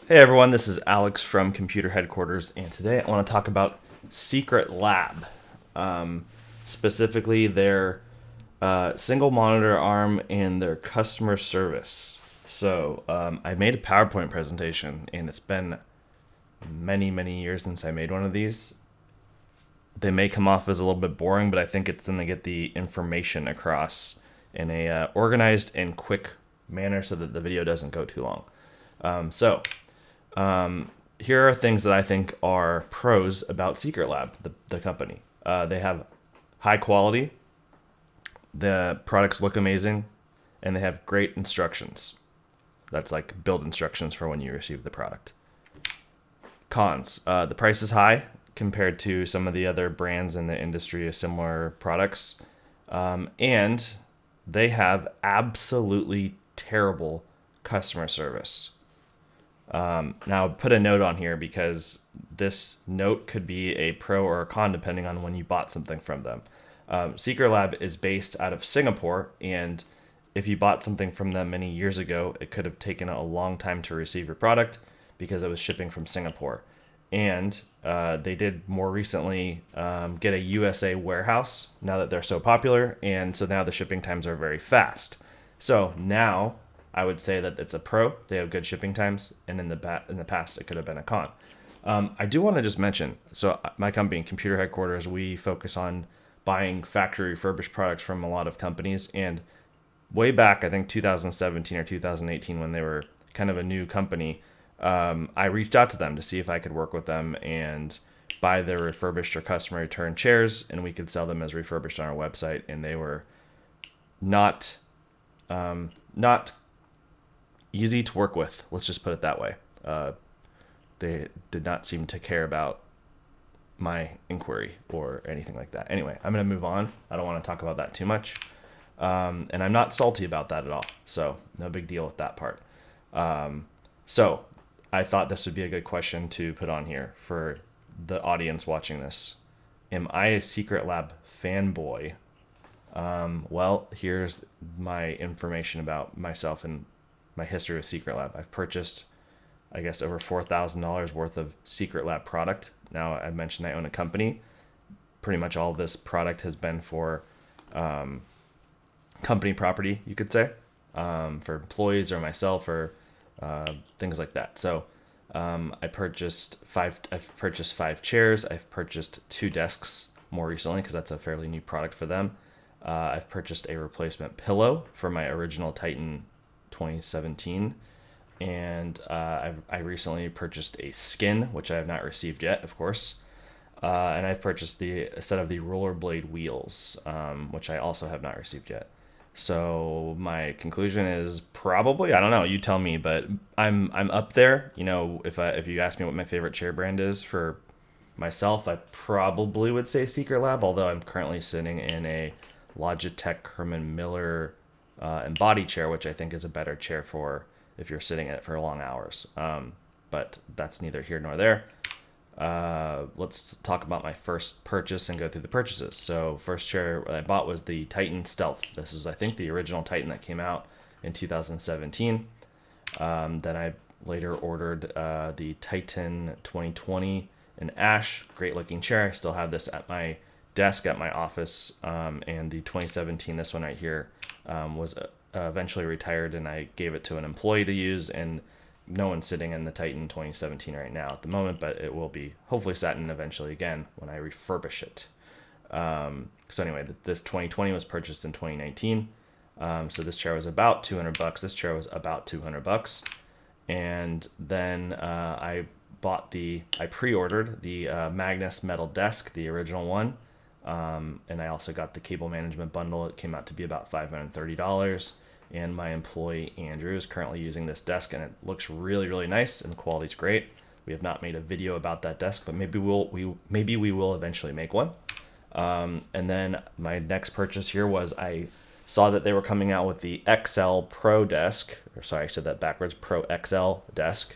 Hey everyone, this is Alex from Computer Headquarters, and today I want to talk about Secretlab, specifically their single monitor arm and their customer service. I made a PowerPoint presentation, and it's been many, many years since I made one of these. They may come off as a little bit boring, but I think it's going to get the information across in a organized and quick manner so that the video doesn't go too long. Um, so, Here are things that I think are pros about Secretlab, the company. They have high quality, the products look amazing, and they have great instructions. That's like build instructions for when you receive the product. Cons: the price is high compared to some of the other brands in the industry of similar products, and they have absolutely terrible customer service. Now, put a note on here because this note could be a pro or a con depending on when you bought something from them. Secretlab is based out of Singapore, and if you bought something from them many years ago, it could have taken a long time to receive your product because it was shipping from Singapore. And they did more recently get a USA warehouse now that they're so popular, and so now the shipping times are very fast. So now I would say that it's a pro. They have good shipping times, and in the past it could have been a con. I do want to just mention, so my company, Computer Headquarters, we focus on buying factory refurbished products from a lot of companies. And way back, I think 2017 or 2018, when they were kind of a new company, I reached out to them to see if I could work with them and buy their refurbished or customer return chairs, and we could sell them as refurbished on our website. And they were not not easy to work with. Let's just put it that way. They did not seem to care about my inquiry or anything like that. Anyway, I'm going to move on. I don't want to talk about that too much. And I'm not salty about that at all. So, no big deal with that part. So, I thought this would be a good question to put on here for the audience watching this. Am I a Secretlab fanboy? Well, here's my information about myself and my history with Secretlab. I've purchased, I guess, over $4,000 worth of Secretlab product. Now, I mentioned I own a company. Pretty much all of this product has been for company property, you could say, for employees or myself or things like that. So I've purchased five chairs. I've purchased two desks more recently because that's a fairly new product for them. I've purchased a replacement pillow for my original Titan 2017, and I recently purchased a skin, which I have not received yet, of course. And I've purchased a set of the rollerblade wheels, which I also have not received yet. So my conclusion is probably, I don't know, you tell me, but I'm up there. You know, if you ask me what my favorite chair brand is for myself, I probably would say Secretlab, although I'm currently sitting in a Logitech Herman Miller embody chair, which I think is a better chair for if you're sitting in it for long hours. But that's neither here nor there. Let's talk about my first purchase and go through the purchases. So first chair I bought was the Titan Stealth. This is, I think, the original Titan that came out in 2017. Then I later ordered the Titan 2020 in ash. Great looking chair. I still have this at my desk at my office. And the 2017, this one right here, was eventually retired, and I gave it to an employee to use, and no one's sitting in the Titan 2017 right now at the moment, but it will be hopefully sat in eventually again when I refurbish it. So anyway, this 2020 was purchased in 2019. So this chair was about $200. This chair was about $200. And then I pre-ordered the Magnus metal desk, the original one. And I also got the cable management bundle. It came out to be about $530. And my employee Andrew is currently using this desk, and it looks really, really nice, and the quality's great. We have not made a video about that desk, but maybe we will eventually make one. And then my next purchase here was I saw that they were coming out with the XL Pro desk, or sorry, I said that backwards, Pro XL desk,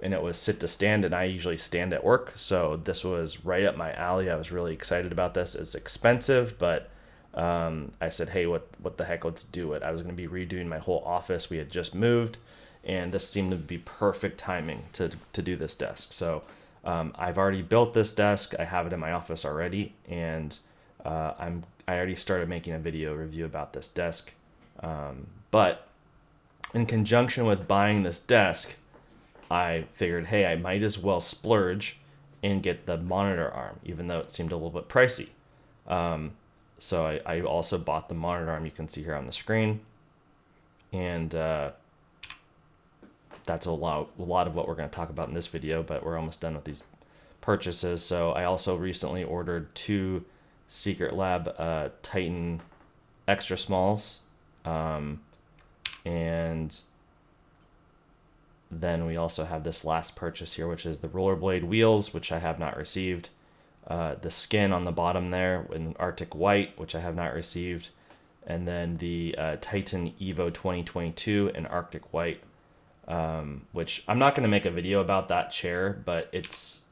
and it was sit to stand, and I usually stand at work, so this was right up my alley. I was really excited about this. It's expensive, but I said, hey, what the heck, let's do it. I was going to be redoing my whole office. We had just moved, and this seemed to be perfect timing to do this desk. So I've already built this desk. I have it in my office already, and I already started making a video review about this desk. But in conjunction with buying this desk, I figured, hey, I might as well splurge and get the monitor arm, even though it seemed a little bit pricey. So I also bought the monitor arm you can see here on the screen. And that's a lot of what we're going to talk about in this video, but we're almost done with these purchases. So I also recently ordered 2 Secretlab Titan extra smalls. And then we also have this last purchase here, which is the rollerblade wheels, which I have not received. The skin on the bottom there in Arctic White, which I have not received. And then the Titan Evo 2022 in Arctic White, which I'm not going to make a video about that chair, but it's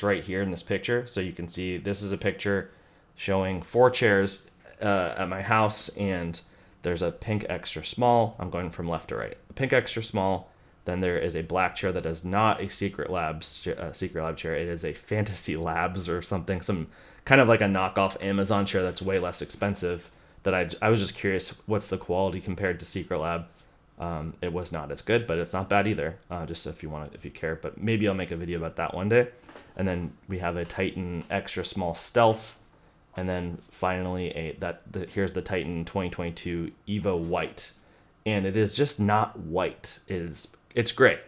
right here in this picture. So you can see this is a picture showing 4 chairs at my house, and there's a pink extra small. I'm going from left to right. A pink extra small. Then there is a black chair that is not a Secretlab chair. It is a Fantasy Labs or something, some kind of like a knockoff Amazon chair that's way less expensive. That I was just curious, what's the quality compared to Secretlab? It was not as good, but it's not bad either. Just if you care. But maybe I'll make a video about that one day. And then we have a Titan extra small Stealth, and then finally here's the Titan 2022 Evo White, and it is just not white. It's gray.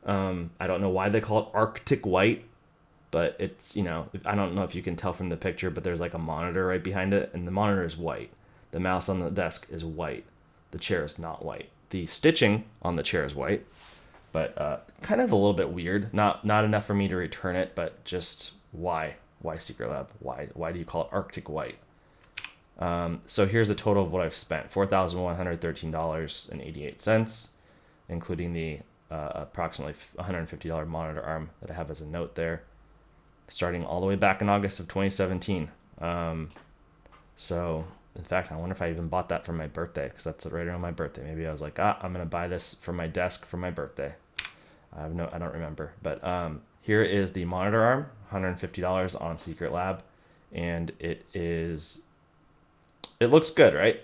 I don't know why they call it Arctic White, but it's, I don't know if you can tell from the picture, but there's like a monitor right behind it, and the monitor is white. The mouse on the desk is white. The chair is not white. The stitching on the chair is white, but kind of a little bit weird. Not enough for me to return it, but just why? Why Secretlab? Why do you call it Arctic White? So here's the total of what I've spent: $4,113.88, including the approximately $150 monitor arm that I have as a note there, starting all the way back in August of 2017. So in fact, I wonder if I even bought that for my birthday, because that's right around my birthday. Maybe I was like, I'm gonna buy this for my desk for my birthday. I don't remember, but here is the monitor arm, $150 on Secretlab, and it looks good, right?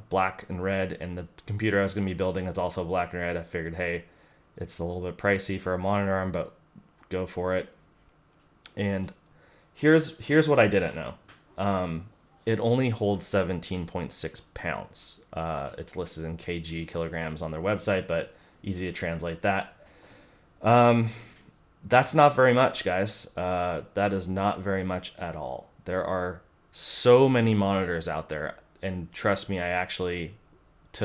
Black and red, and the computer I was gonna be building is also black and red. I figured, hey, it's a little bit pricey for a monitor arm, but go for it. And here's what I didn't know. It only holds 17.6 pounds. It's listed in kilograms on their website, but easy to translate that. That's not very much, guys. That is not very much at all. There are so many monitors out there, and trust me,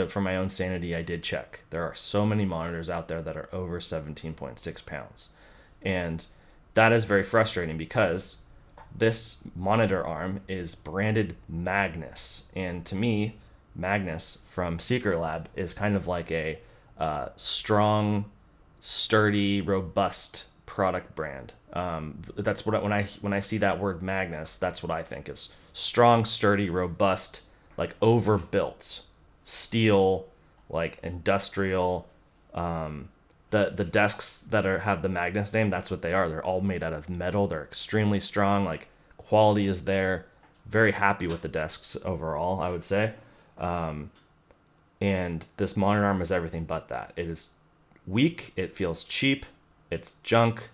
for my own sanity, I did check. There are so many monitors out there that are over 17.6 pounds. And that is very frustrating, because this monitor arm is branded Magnus. And to me, Magnus from Secretlab is kind of like a strong, sturdy, robust product brand. That's what when I see that word Magnus, that's what I think is: strong, sturdy, robust, like overbuilt steel, like industrial. The desks that have the Magnus name, that's what they are. They're all made out of metal. They're extremely strong. Like, quality is there. Very happy with the desks overall, I would say. And this monitor arm is everything but that. It is weak. It feels cheap. It's junk.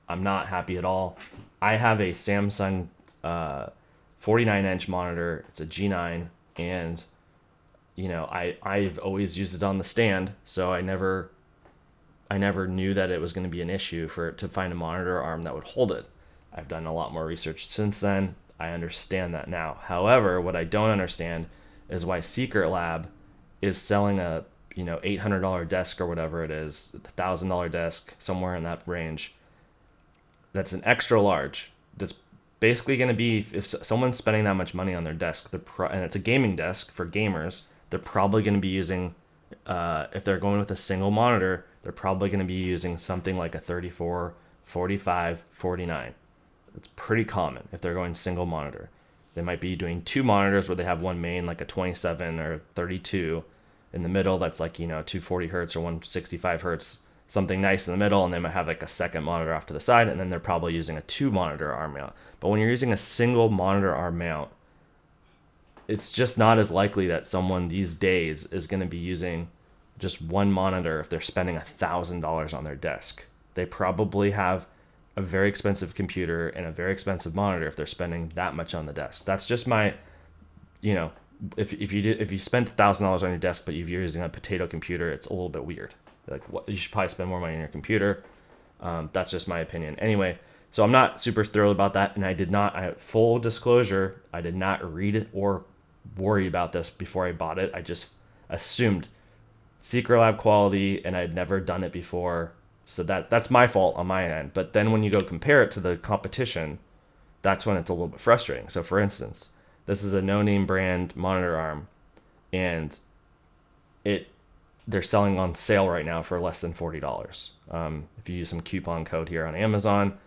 I'm not happy at all. I have a Samsung 49-inch monitor. It's a G9, and I've always used it on the stand, so I never knew that it was going to be an issue to find a monitor arm that would hold it. I've done a lot more research since then. I understand that now. However, what I don't understand is why Secretlab is selling a $800 desk or whatever it is, $1,000 desk, somewhere in that range. That's an extra large. That's basically going to be, if someone's spending that much money on their desk, and it's a gaming desk for gamers, they're probably going to be using, if they're going with a single monitor, they're probably going to be using something like a 34, 45, 49. It's pretty common if they're going single monitor. They might be doing 2 monitors where they have one main, like a 27 or 32, in the middle that's like, 240 hertz or 165 hertz, something nice in the middle, and they might have like a second monitor off to the side, and then they're probably using a 2 monitor arm mount. But when you're using a single monitor arm mount, it's just not as likely that someone these days is going to be using just one monitor if they're spending $1,000 on their desk. They probably have a very expensive computer and a very expensive monitor if they're spending that much on the desk. That's just my, if you spent $1,000 on your desk but you're using a potato computer, it's a little bit weird. Like, what, you should probably spend more money on your computer. That's just my opinion. Anyway, so I'm not super thrilled about that, and full disclosure, I did not read it or worry about this before I bought it. I just assumed Secretlab quality, and I'd never done it before, so that's my fault on my end. But then when you go compare it to the competition, that's when it's a little bit frustrating. So for instance, this is a no-name brand monitor arm, and they're selling on sale right now for less than $40. If you use some coupon code here on Amazon,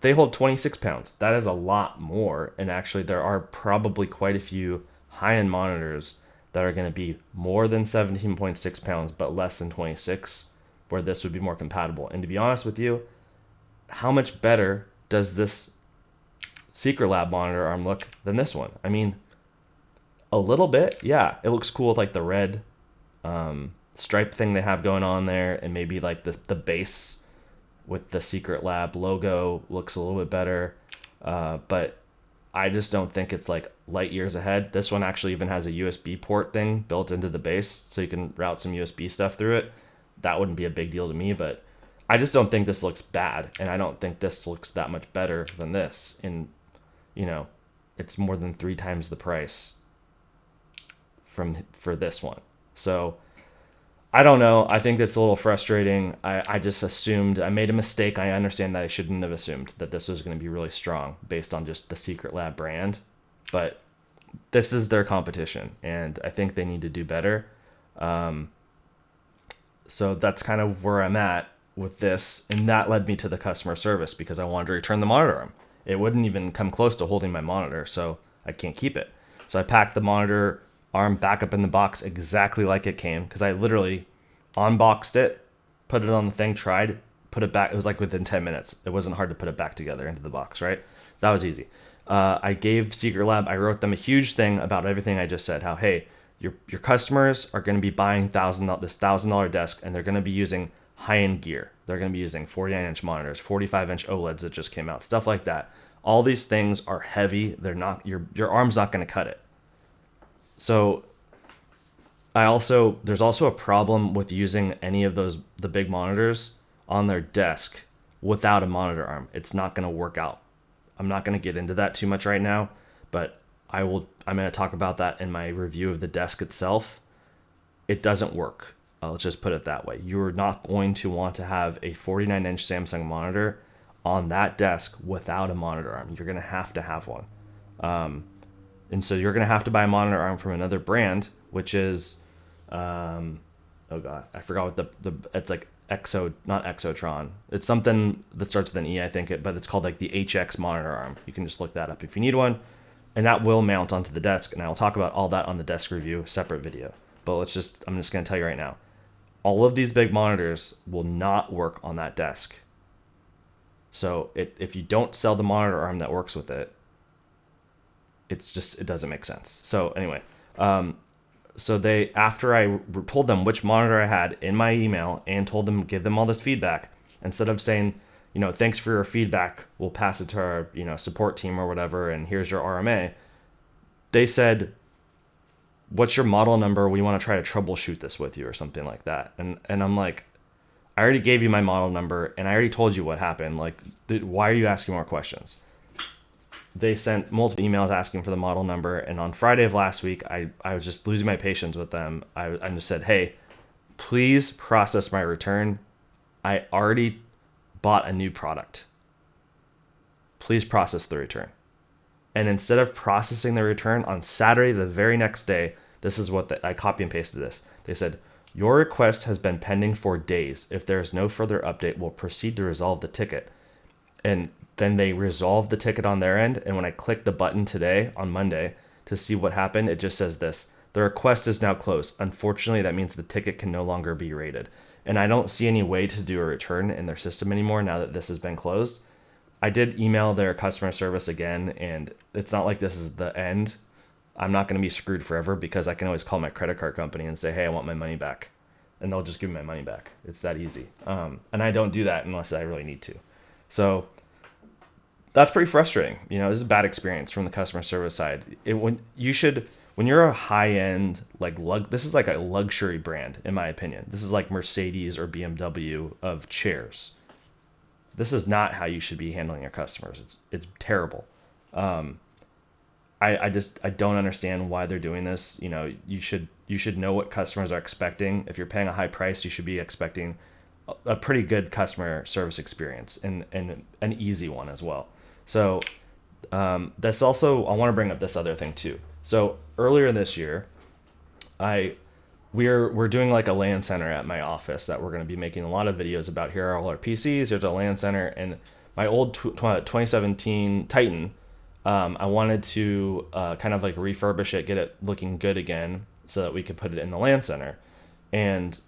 they hold 26 pounds. That is a lot more. And actually, there are probably quite a few high-end monitors that are going to be more than 17.6 pounds, but less than 26, where this would be more compatible. And to be honest with you, how much better does this Secretlab monitor arm look than this one? I mean, a little bit, yeah. It looks cool with like the red stripe thing they have going on there, and maybe like the base with the Secretlab logo looks a little bit better, but I just don't think it's like light years ahead. This one actually even has a USB port thing built into the base, so you can route some USB stuff through it. That wouldn't be a big deal to me, but I just don't think this looks bad, and I don't think this looks that much better than this. And it's more than 3 times the price for this one. So I don't know. I think that's a little frustrating. I just assumed, I made a mistake. I understand that I shouldn't have assumed that this was going to be really strong based on just the Secretlab brand. But this is their competition, and I think they need to do better. So that's kind of where I'm at with this. And that led me to the customer service because I wanted to return the monitor arm. It wouldn't even come close to holding my monitor, so I can't keep it. So I packed the monitor arm back up in the box exactly like it came, because I literally unboxed it, put it on the thing, tried, put it back. It was like within 10 minutes. It wasn't hard to put it back together into the box, right? That was easy. I gave Secretlab, I wrote them a huge thing about everything I just said, how, hey, your customers are going to be buying this $1,000 desk, and they're going to be using high-end gear. They're going to be using 49-inch monitors, 45-inch OLEDs that just came out, stuff like that. All these things are heavy. They're not, your arm's not going to cut it. So there's also a problem with using any of the big monitors on their desk without a monitor arm. It's not going to work out. I'm not going to get into that too much right now, but I'm going to talk about that in my review of the desk itself. It doesn't work. Let's just put it that way. You're not going to want to have a 49-inch Samsung monitor on that desk without a monitor arm. You're going to have one. And so you're going to have to buy a monitor arm from another brand, which is, oh God, I forgot what it's like not Exotron. It's something that starts with an E, I think, but it's called like the HX monitor arm. You can just look that up if you need one. And that will mount onto the desk. And I'll talk about all that on the desk review, separate video. But I'm just going to tell you right now, all of these big monitors will not work on that desk. So if you don't sell the monitor arm that works with it, it doesn't make sense. So anyway, so after I told them which monitor I had in my email and told them, give them all this feedback, instead of saying, thanks for your feedback, we'll pass it to our, support team or whatever, and here's your RMA, they said, what's your model number? We want to try to troubleshoot this with you or something like that. And I'm like, I already gave you my model number and I already told you what happened. Like, why are you asking more questions? They sent multiple emails asking for the model number. And on Friday of last week, I was just losing my patience with them. I just said, hey, please process my return. I already bought a new product. Please process the return. And instead of processing the return on Saturday, the very next day, this is what I copy and pasted this. They said, your request has been pending for days. If there is no further update, we'll proceed to resolve the ticket. And then they resolved the ticket on their end. And when I clicked the button today on Monday to see what happened, it just says this: The request is now closed. Unfortunately, that means the ticket can no longer be rated. And I don't see any way to do a return in their system anymore now that this has been closed. I did email their customer service again, and it's not like this is the end. I'm not going to be screwed forever because I can always call my credit card company and say, hey, I want my money back. And they'll just give me my money back. It's that easy. And I don't do that unless I really need to. So that's pretty frustrating. This is a bad experience from the customer service side. When you're a high end, this is like a luxury brand, in my opinion. This is like Mercedes or BMW of chairs. This is not how you should be handling your customers. It's terrible. I don't understand why they're doing this. You should know what customers are expecting. If you're paying a high price, you should be expecting a pretty good customer service experience and an easy one as well. So that's also, I want to bring up this other thing too. So earlier this year, we're doing like a LAN center at my office that we're going to be making a lot of videos about. Here are all our PCs. Here's a LAN center, and my old 2017 Titan. I wanted to kind of like refurbish it, get it looking good again, so that we could put it in the LAN center. And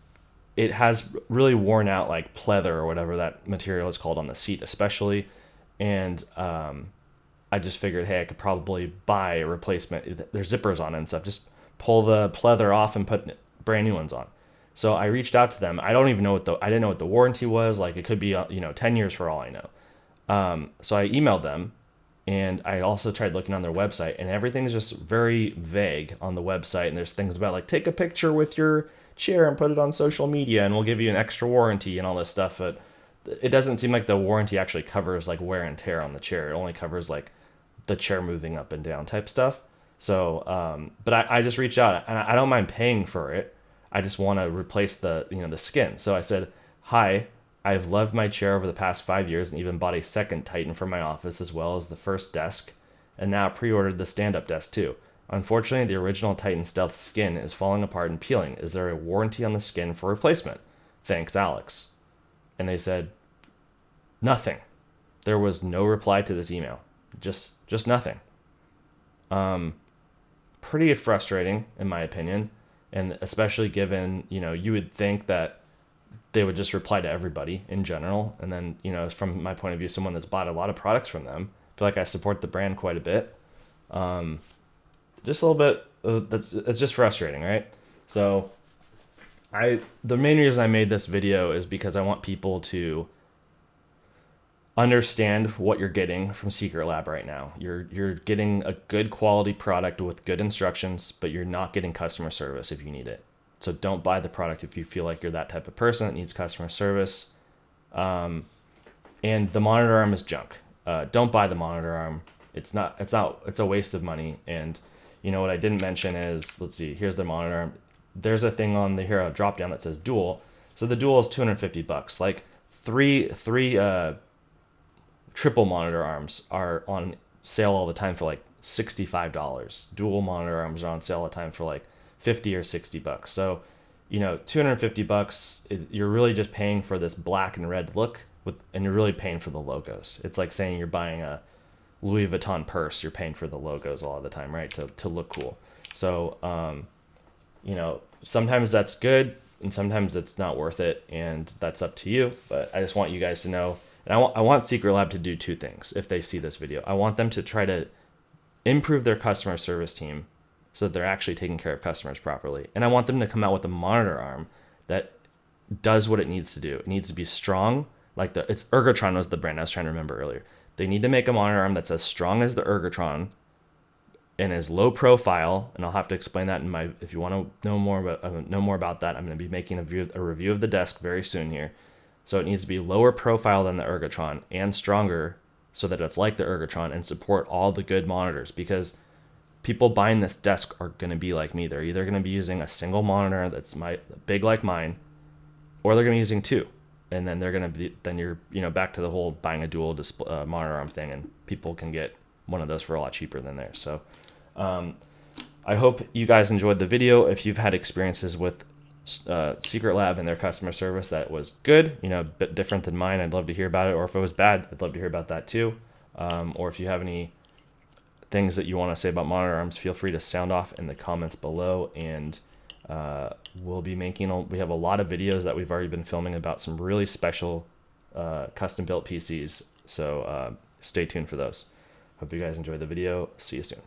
it has really worn out, like pleather or whatever that material is called on the seat, especially. And I just figured, hey, I could probably buy a replacement. There's zippers on it and stuff. Just pull the pleather off and put brand new ones on. So I reached out to them. I didn't know what the warranty was. Like, it could be 10 years for all I know. So I emailed them, and I also tried looking on their website, and everything's just very vague on the website. And there's things about like, take a picture with your chair and put it on social media, and we'll give you an extra warranty and all this stuff. But it doesn't seem like the warranty actually covers like wear and tear on the chair. It only covers like the chair moving up and down type stuff. So, but I just reached out, and I don't mind paying for it. I just want to replace the skin. So I said, hi, I've loved my chair over the past 5 years and even bought a second Titan for my office as well as the first desk, and now pre-ordered the stand-up desk too. Unfortunately, the original Titan Stealth skin is falling apart and peeling. Is there a warranty on the skin for replacement? Thanks, Alex. And they said, nothing. There was no reply to this email. Just nothing. Pretty frustrating, in my opinion. And especially given, you would think that they would just reply to everybody in general. And then, from my point of view, someone that's bought a lot of products from them, I feel like I support the brand quite a bit. Just a little bit, it's just frustrating, right? So the main reason I made this video is because I want people to understand what you're getting from Secretlab right now. You're getting a good quality product with good instructions, but you're not getting customer service if you need it. So don't buy the product if you feel like you're that type of person that needs customer service. And the monitor arm is junk. Don't buy the monitor arm. It's a waste of money. And what I didn't mention is, let's see, here's the monitor arm. There's a thing on the a drop down that says dual. So the dual is $250. Like three triple monitor arms are on sale all the time for like $65. Dual monitor arms are on sale all the time for like $50 or $60. So, $250, you're really just paying for this black and red look and you're really paying for the logos. It's like saying you're buying a Louis Vuitton purse. You're paying for the logos all the time, right? To look cool. So, sometimes that's good and sometimes it's not worth it, and that's up to you. But I just want you guys to know. And I want Secretlab to do two things if they see this video. I want them to try to improve their customer service team so that they're actually taking care of customers properly. And I want them to come out with a monitor arm that does what it needs to do. It needs to be strong. It's Ergotron was the brand I was trying to remember earlier. They need to make a monitor arm that's as strong as the Ergotron and as low profile. And I'll have to explain that if you want to know more about that, I'm going to be making a review of the desk very soon here. So it needs to be lower profile than the Ergotron and stronger so that it's like the Ergotron and support all the good monitors, because people buying this desk are going to be like me. They're either going to be using a single monitor that's big like mine, or they're going to be using two. And then they're going to be, then you're, back to the whole buying a dual display, monitor arm thing, and people can get one of those for a lot cheaper than theirs. So I hope you guys enjoyed the video. If you've had experiences with Secretlab and their customer service that was good, a bit different than mine, I'd love to hear about it. Or if it was bad, I'd love to hear about that too. Or if you have any things that you want to say about monitor arms, feel free to sound off in the comments below. And we'll be we have a lot of videos that we've already been filming about some really special custom built PCs. So stay tuned for those. Hope you guys enjoyed the video. See you soon.